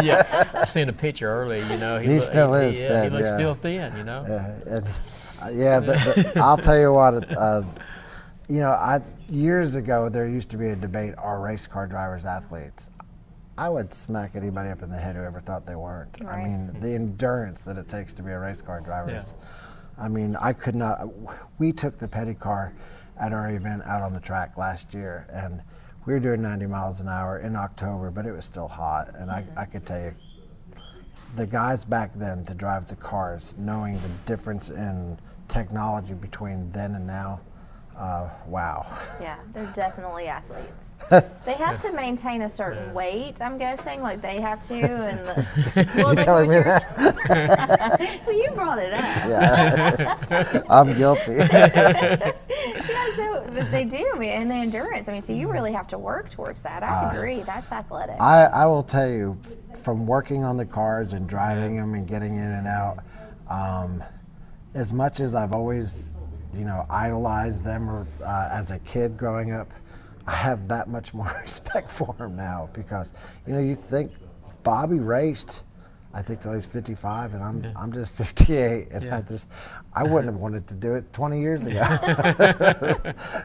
Yeah, I seen a picture earlier. You know, He still is He thin, looks yeah. still thin. You know. And, I'll tell you what. You know, years ago there used to be a debate: are race car drivers athletes? I would smack anybody up in the head who ever thought they weren't. I Right. mean, the endurance that it takes to be a race car driver. Yeah. Is, I mean, I could not. We took the Petty car at our event out on the track last year, and we were doing 90 miles an hour in October, but it was still hot. And I could tell you, the guys back then to drive the cars, knowing the difference in technology between then and now, wow. Yeah, they're definitely athletes. They have to maintain a certain weight, I'm guessing, like they have to. And well, You telling me that? well, you brought it up. Yeah, I'm guilty. Yeah, so but they do. I mean, and the endurance. I mean, so you really have to work towards that. I agree. That's athletic. I will tell you, from working on the cars and driving them and getting in and out, as much as I've always, you know, idolized them or, as a kid growing up, I have that much more respect for them now because, you know, you think Bobby raced, I think till he's 55 and I'm just 58 and I wouldn't have wanted to do it 20 years ago.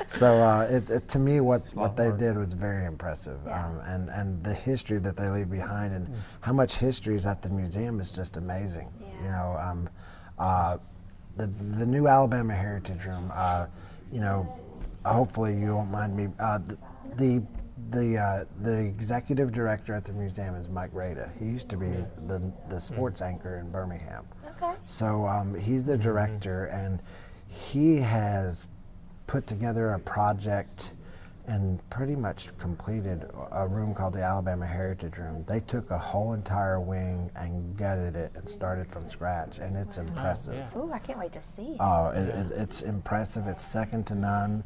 So to me what they did was very impressive. And the history that they leave behind and how much history is at the museum is just amazing. You know, the new Alabama Heritage Room, you know, hopefully you won't mind me. The executive director at the museum is Mike Rada. He used to be the sports anchor in Birmingham. Okay. So he's the director, and he has put together a project and pretty much completed a room called the Alabama Heritage Room. They took a whole entire wing and gutted it and started from scratch, and it's impressive. Ooh, I can't wait to see it. Oh, it's impressive. It's second to none.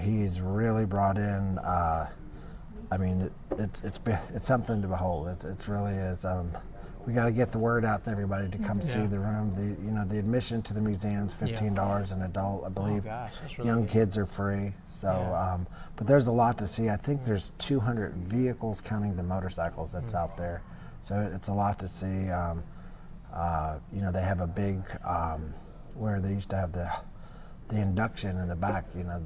He's really brought in. I mean, it's something to behold. It really is. We got to get the word out to everybody to come see the room. The admission to the museum is $15 an adult, I believe. Oh gosh, that's really Young good. kids are free. So, but there's a lot to see. I think there's 200 vehicles, counting the motorcycles that's out there. So it's a lot to see. You know, they have a big where they used to have the induction in the back. You know,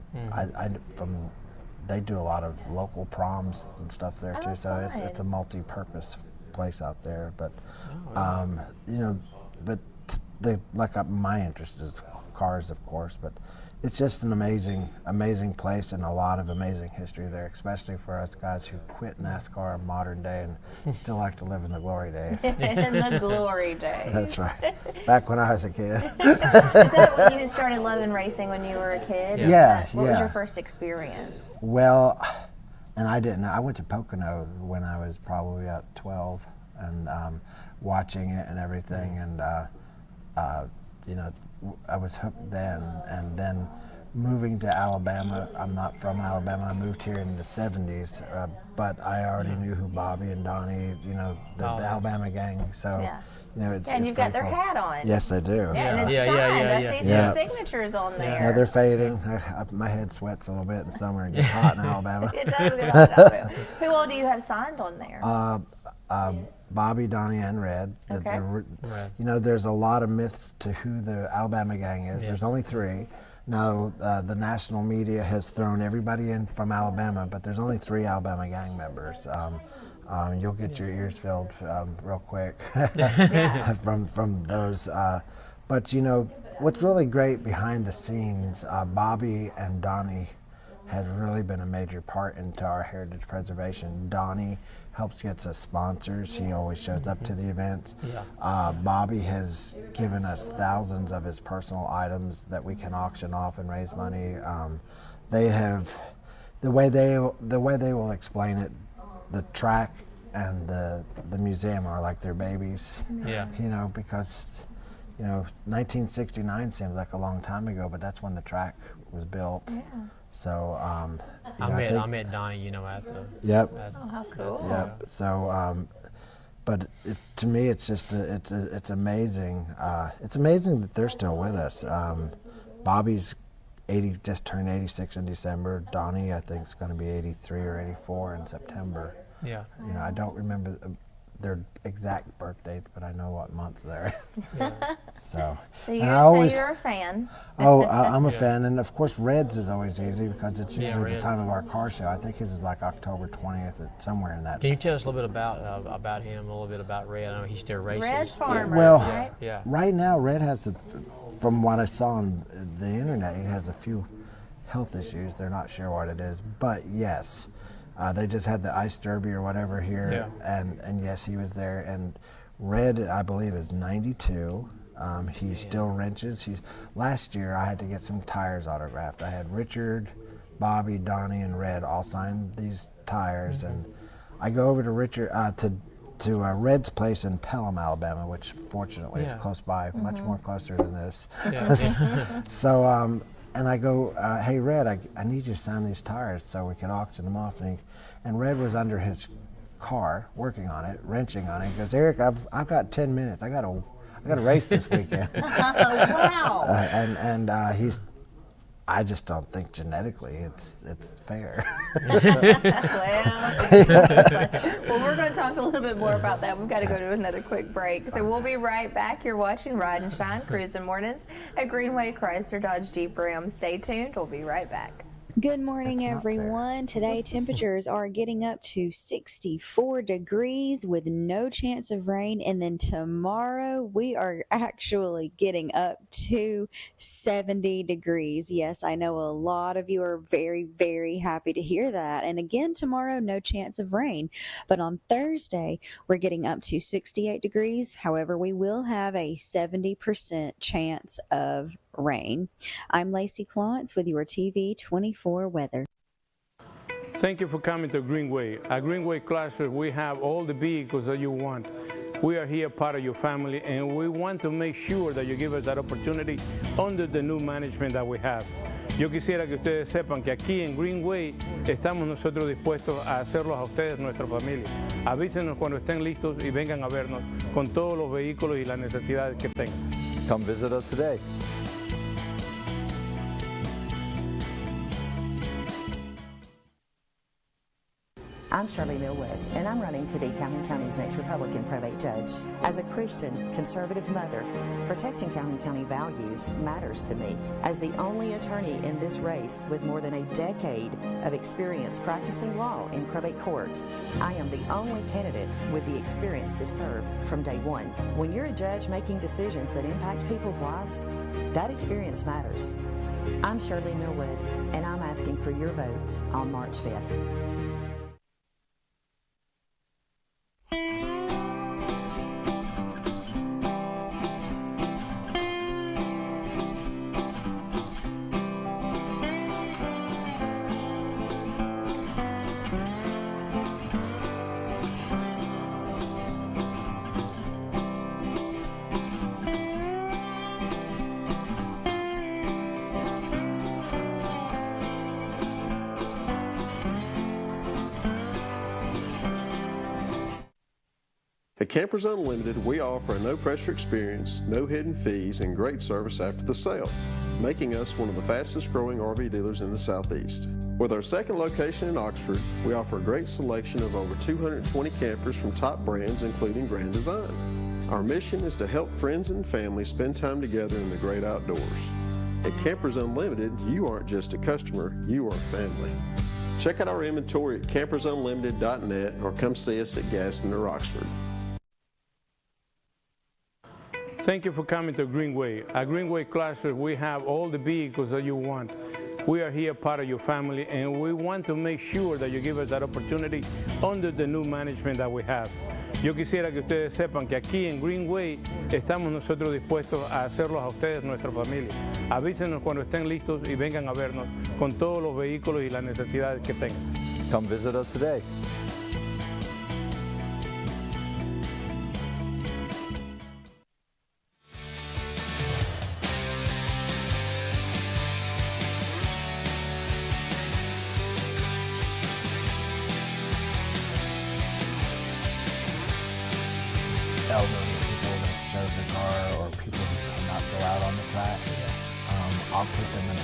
they do a lot of local proms and stuff there too. So it's a multi-purpose place out there. But you know, but my interest is cars, of course. But it's just an amazing place and a lot of amazing history there, especially for us guys who quit NASCAR in modern day and still like to live in the glory days. In the glory days. That's right. Back when I was a kid. Is that when you started loving racing when you were a kid? Yeah. What was your first experience? Well, and I didn't. I went to Pocono when I was probably about 12 and watching it and everything. And, you know, I was hooked then. And then moving to Alabama, I'm not from Alabama. I moved here in the 70s. But I already knew who Bobby and Donnie, you know, the Alabama gang. So, you know, and you've got their cool. hat on. Yes, I do. And it's signed. I see Yeah. some signatures on there. Yeah, they're fading. My head sweats a little bit in summer. It gets hot in Alabama. It does get hot in Alabama. Who all do you have signed on there? Bobby, Donnie, and Red. Okay. You know, there's a lot of myths to who the Alabama gang is. There's only 3. Now, the national media has thrown everybody in from Alabama, but there's only 3 Alabama gang members. You'll get your ears filled real quick from those. But, you know, what's really great behind the scenes, Bobby and Donnie has really been a major part into our heritage preservation. Donnie helps gets us sponsors. He always shows up to the events. Bobby has given us thousands of his personal items that we can auction off and raise money. They have the way they will explain it. The track and the museum are like their babies. Yeah. You know, because 1969 seems like a long time ago, but that's when the track was built. Yeah. So I met Donnie, at the. Yep. Oh, how cool. Yep. So, but to me, it's just it's amazing. It's amazing that they're still with us. Bobby's just turned 86 in December. Donnie, I think, is going to be 83 or 84 in September. Yeah. I don't remember their exact birth date, but I know what month they're. Yeah. So you and say you're a fan. I'm a Yeah. fan, and of course Red's is always easy because it's usually the Red. time of our car show. I think his is like October 20th, somewhere in that. Can you tell us a little bit about him, a little bit about Red? I know he still races. Red Farmer, Well, right? Yeah. Right now Red has, from what I saw on the internet, he has a few health issues. They're not sure what it is, but yes. They just had the ice derby or whatever here, and yes, he was there. And Red, I believe, is 92. He still wrenches. Last year, I had to get some tires autographed. I had Richard, Bobby, Donnie, and Red all sign these tires, and I go over to Richard to Red's place in Pelham, Alabama, which fortunately is close by, much more closer than this. Yeah. So. And I go, hey, Red, I need you to sign these tires so we can auction them off. And Red was under his car working on it, wrenching on it. He goes, Eric, I've got 10 minutes. I got a race this weekend. Wow. I just don't think genetically it's fair. Well, we're going to talk a little bit more about that. We've got to go to another quick break. So we'll be right back. You're watching Ride and Shine, Cruising Mornings at Greenway Chrysler Dodge Jeep Ram. Stay tuned. We'll be right back. Good morning, everyone. Today, temperatures are getting up to 64 degrees with no chance of rain. And then tomorrow, we are actually getting up to 70 degrees. Yes, I know a lot of you are very, very happy to hear that. And again, tomorrow, no chance of rain. But on Thursday, we're getting up to 68 degrees. However, we will have a 70% chance of rain. I'm Lacey Clontz with your TV24 weather. Thank you for coming to Greenway. At Greenway Chrysler, we have all the vehicles that you want. We are here part of your family, and we want to make sure that you give us that opportunity under the new management that we have. Yo quisiera que ustedes sepan que aquí en Greenway estamos nosotros dispuestos a hacerlos a ustedes, nuestra familia. Avísenos cuando estén listos y vengan a vernos con todos los vehículos y las necesidades que tengan. Come visit us today. I'm Shirley Millwood, and I'm running to be Calhoun County's next Republican probate judge. As a Christian, conservative mother, protecting Calhoun County values matters to me. As the only attorney in this race with more than a decade of experience practicing law in probate court, I am the only candidate with the experience to serve from day one. When you're a judge making decisions that impact people's lives, that experience matters. I'm Shirley Millwood, and I'm asking for your vote on March 5th. At Campers Unlimited, we offer a no-pressure experience, no hidden fees, and great service after the sale, making us one of the fastest-growing RV dealers in the Southeast. With our second location in Oxford, we offer a great selection of over 220 campers from top brands, including Grand Design. Our mission is to help friends and family spend time together in the great outdoors. At Campers Unlimited, you aren't just a customer, you are family. Check out our inventory at campersunlimited.net or come see us at Gaston or Oxford. Thank you for coming to Greenway. At Greenway Chrysler, we have all the vehicles that you want. We are here part of your family, and we want to make sure that you give us that opportunity under the new management that we have. Yo quisiera que ustedes sepan que aquí en Greenway estamos nosotros dispuestos a hacerlos a ustedes, nuestra familia. Avísenos cuando estén listos y vengan a vernos con todos los vehículos y las necesidades que tengan. Come visit us today. elderly people that serve the car or people who cannot go out on the track. I'll put them in a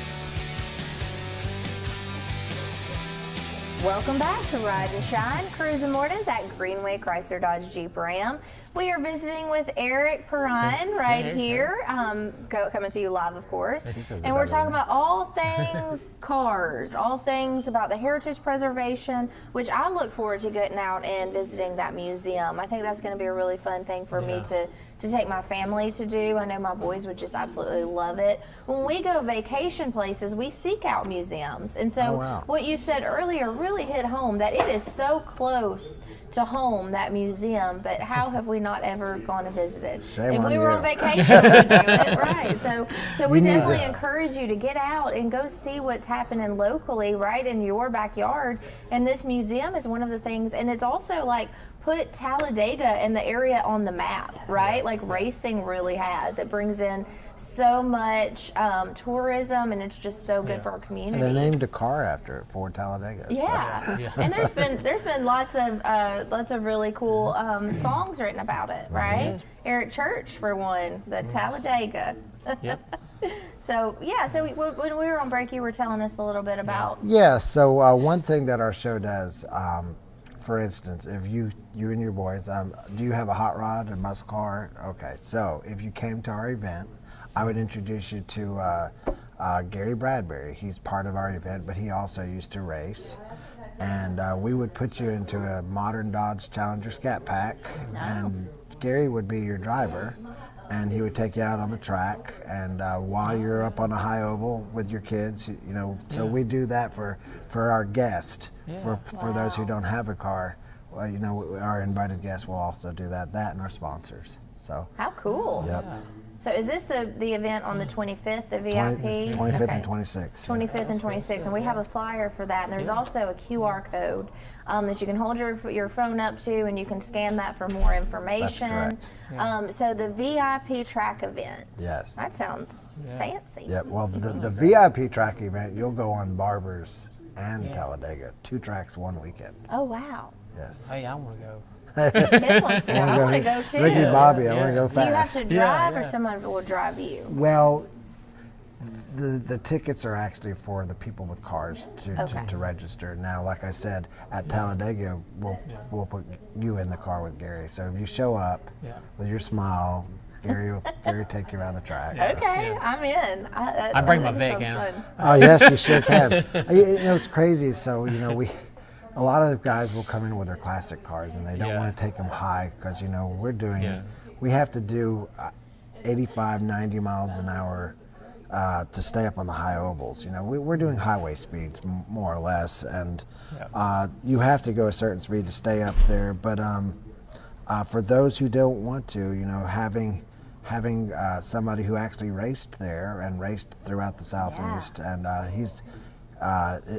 Welcome back to Ride and Shine, Cruising Mornings at Greenway Chrysler Dodge Jeep Ram. We are visiting with Eric Perrine right here, coming to you live, of course. And we're talking about all things cars, all things about the heritage preservation, which I look forward to getting out and visiting that museum. I think that's going to be a really fun thing for me to take my family to do. I know my boys would just absolutely love it. When we go vacation places, we seek out museums. And so what you said earlier really hit home, that it is so close to home, that museum, but how have we not ever gone and visited? If we were on vacation, we'd do it, right? So we definitely encourage you to get out and go see what's happening locally, right in your backyard. And this museum is one of the things, and it's also like put Talladega and the area on the map, right? Like racing really has. It brings in so much tourism, and it's just so good for our community. And they named a car after it, Ford Talladega. Yeah, and there's been lots of really cool songs written about it, right? Eric Church, for one, the Talladega. So when we were on break, you were telling us a little bit about. Yeah. So one thing that our show does. For instance, if you and your boys, do you have a hot rod, a muscle car? Okay, so if you came to our event, I would introduce you to Gary Bradbury. He's part of our event, but he also used to race. And we would put you into a modern Dodge Challenger Scat Pack, and Gary would be your driver, and he would take you out on the track, and while you're up on a high oval with your kids, so we do that for our guests. For those who don't have a car, our invited guests will also do that and our sponsors. So how cool. Yep. So is this the event on the 25th, the VIP? 25th and 26th. 25th and 26th, and we have a flyer for that. And there's also a QR code that you can hold your phone up to, and you can scan that for more information. That's correct. So the VIP track event. Yes. That sounds fancy. Yeah. Well, the VIP track event, you'll go on Barbers and Talladega, 2 tracks, 1 weekend. Oh wow. Yes. Hey, I want to go. Kid wants to go. I want to go too. Ricky Bobby, I want to go fast. Do you have to drive, or someone will drive you? Well, the tickets are actually for the people with cars to register. Now, like I said, at Talladega, we'll put you in the car with Gary. So if you show up with your smile, Gary will take you around the track. Okay, I'm in. I bring my Weac in. Oh yes, you sure can. It's crazy. So a lot of the guys will come in with their classic cars, and they don't want to take them high because we have to do 85, 90 miles an hour to stay up on the high ovals. We're doing highway speeds more or less, and you have to go a certain speed to stay up there. But for those who don't want to, having somebody who actually raced there and raced throughout the Southeast, and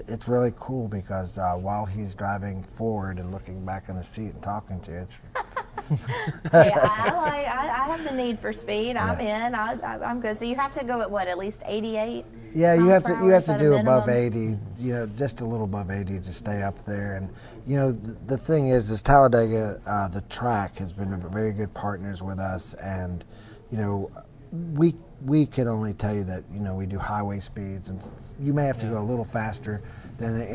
it's really cool because while he's driving forward and looking back in the seat and talking to you, it's I have the need for speed. I'm in. I'm good. So you have to go at least 88? Yeah, you have to do above 80, just a little above 80 to stay up there. And the thing is Talladega, the track has been very good partners with us, and we can only tell you that we do highway speeds, and you may have to go a little faster than the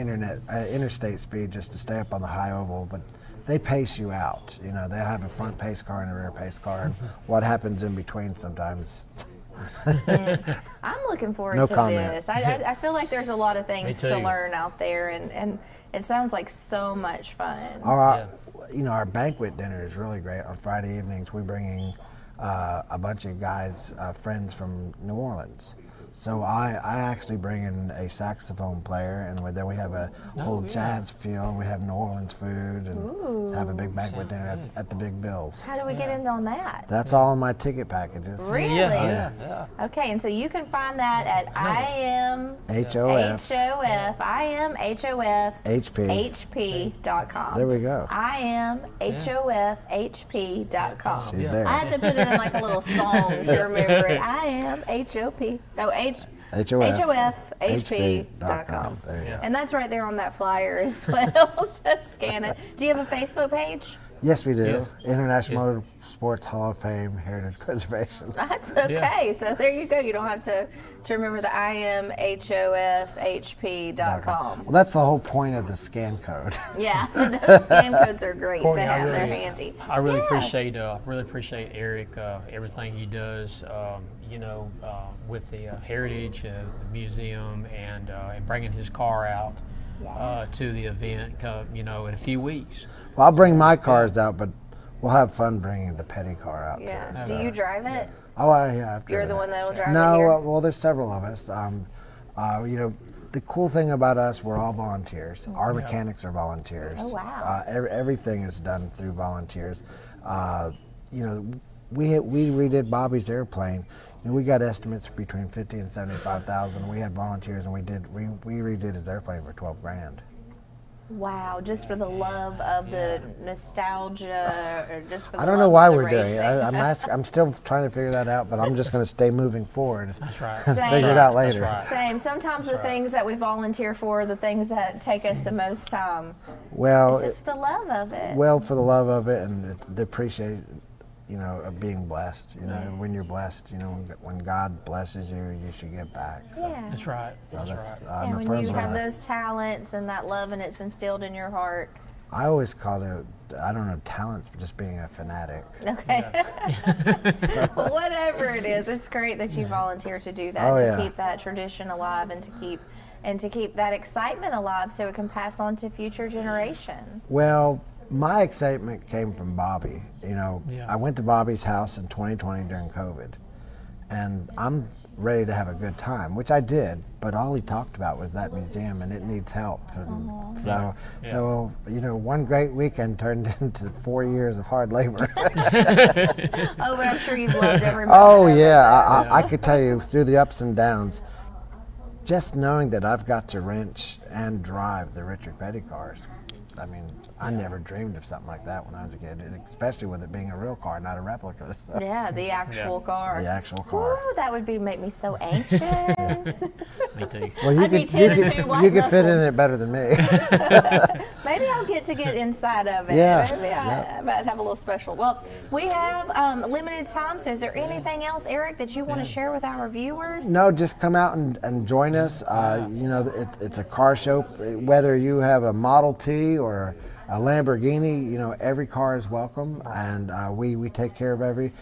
interstate speed just to stay up on the high oval, but they pace you out. They have a front pace car and a rear pace car, and what happens in between sometimes. I'm looking forward to this. I feel like there's a lot of things to learn out there, and it sounds like so much fun. Our banquet dinner is really great. On Friday evenings, we bring in a bunch of guys, friends from New Orleans. So I actually bring in a saxophone player, and then we have a whole jazz feel. We have New Orleans food, and have a big banquet dinner at the Big Bills. How do we get in on that? That's all in my ticket packages. Really? Yeah. Okay, and so you can find that at IamHOFHP.com. There we go. IamHOFHP.com. She's there. I had to put it in like a little song to remember it. HOFHP.com. And that's right there on that flyer as well. So scan it. Do you have a Facebook page? Yes, we do. Yes. International Motorsports Hall of Fame Heritage Preservation. That's okay. So there you go. You don't have to remember the imhofhp.com. Well, that's the whole point of the scan code. Yeah, those scan codes are great Courtney, to have. They're really, handy. I really appreciate Eric, everything he does. With the heritage, the museum, and bringing his car out to the event, in a few weeks. Well, I'll bring my cars out, but we'll have fun bringing the petty car out. Yeah. too. Do you drive it? Oh, yeah. You're the one that will drive it No, here? well, there's several of us. The cool thing about us, we're all volunteers. Our mechanics are volunteers. Oh, wow. Everything is done through volunteers. We redid Bobby's airplane. We got estimates between 50 and 75,000. We had volunteers, and we redid his airplane for 12 grand. Wow, just for the love of the nostalgia, or just for the I don't know love why of the we're doing it. racing? I'm still trying to figure that out, but I'm just going to stay moving forward. That's right. Figure it out later. That's right. Same. Sometimes the things that we volunteer for are the things that take us the most time. Well, It's just for the love of it. well, for the love of it and the appreciation, of being blessed. When you're blessed, when God blesses you, you should give back. So. Yeah. That's right. So That's right. I'm a And firm when you have believer. those talents and that love and it's instilled in your heart. I always call it, I don't know, talents, but just being a fanatic. Okay. Well, whatever it is, it's great that you volunteer to do that, Oh, to yeah. keep that tradition alive and to keep that excitement alive so it can pass on to future generations. Well, my excitement came from Bobby. I went to Bobby's house in 2020 during COVID, and I'm ready to have a good time, which I did, but all he talked about was that museum, and it needs help. And so one great weekend turned into 4 years of hard labor. Oh, but I'm sure you've loved every moment Oh, of it. yeah. I could tell you through the ups and downs, just knowing that I've got to wrench and drive the Richard Petty cars. I mean, I never dreamed of something like that when I was a kid, especially with it being a real car, not a replica. So. Yeah, the actual car. The actual car. Ooh, that would make me so anxious. Me too. Well, you I'd be could 10 and 2 you could fit in white-knuckle. it better than me. Maybe I'll get inside of it. Yeah, Maybe I might have a little special. Well, we have limited time, so is there anything else, Eric, that you want to share with our viewers? No, just come out and join us. It's a car show. Whether you have a Model T or a Lamborghini, every car is welcome, and we take care of everybody.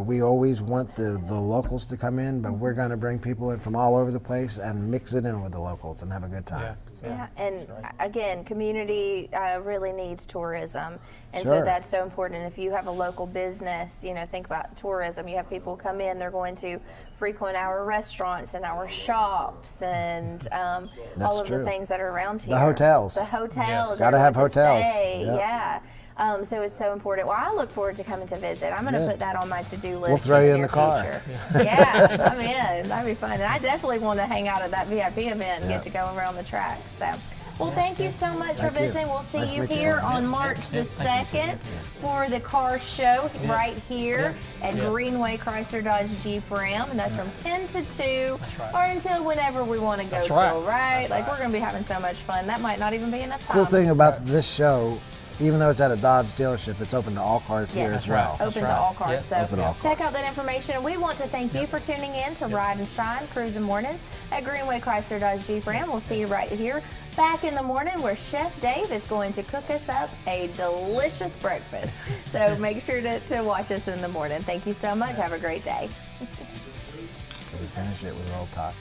We always want the locals to come in, but we're going to bring people in from all over the place and mix it in with the locals and have a good time. Yeah, and again, community really needs tourism, and so Sure. that's so important. And if you have a local business, think about tourism. You have people come in; they're going to frequent our restaurants and our shops and all of true. the things that are around here. The hotels. The hotels. Gotta have everyone to hotels. stay. Yep. Yeah. So it's so important. Well, I look forward to coming to visit. I'm going to put that on my to-do list. We'll throw you in near the car. future. Yeah, I'm in. That'd be fun. And I definitely want to hang out at that VIP event and get to go around the track. So. Well, thank you so much for Thank you. visiting. We'll see Nice to you meet you. here on March the 2nd for the car show right here at Greenway Chrysler Dodge Jeep Ram. And that's from 10 to 2 or until whenever we want to go till, right? Like, we're going to be having so much fun. That might not even be enough time. Cool thing about this show, even though it's at a Dodge dealership, it's open to all cars here as well. Open to all cars. So Open to all check out that information. And we want to thank you for tuning in to Ride and Shine Cruising Mornings at Greenway Chrysler Dodge Jeep Ram. We'll see you right here back in the morning where Chef Dave is going to cook us up a delicious breakfast. So make sure to watch us in the morning. Thank you so much. Have a great day. We finish it with Roll Tide.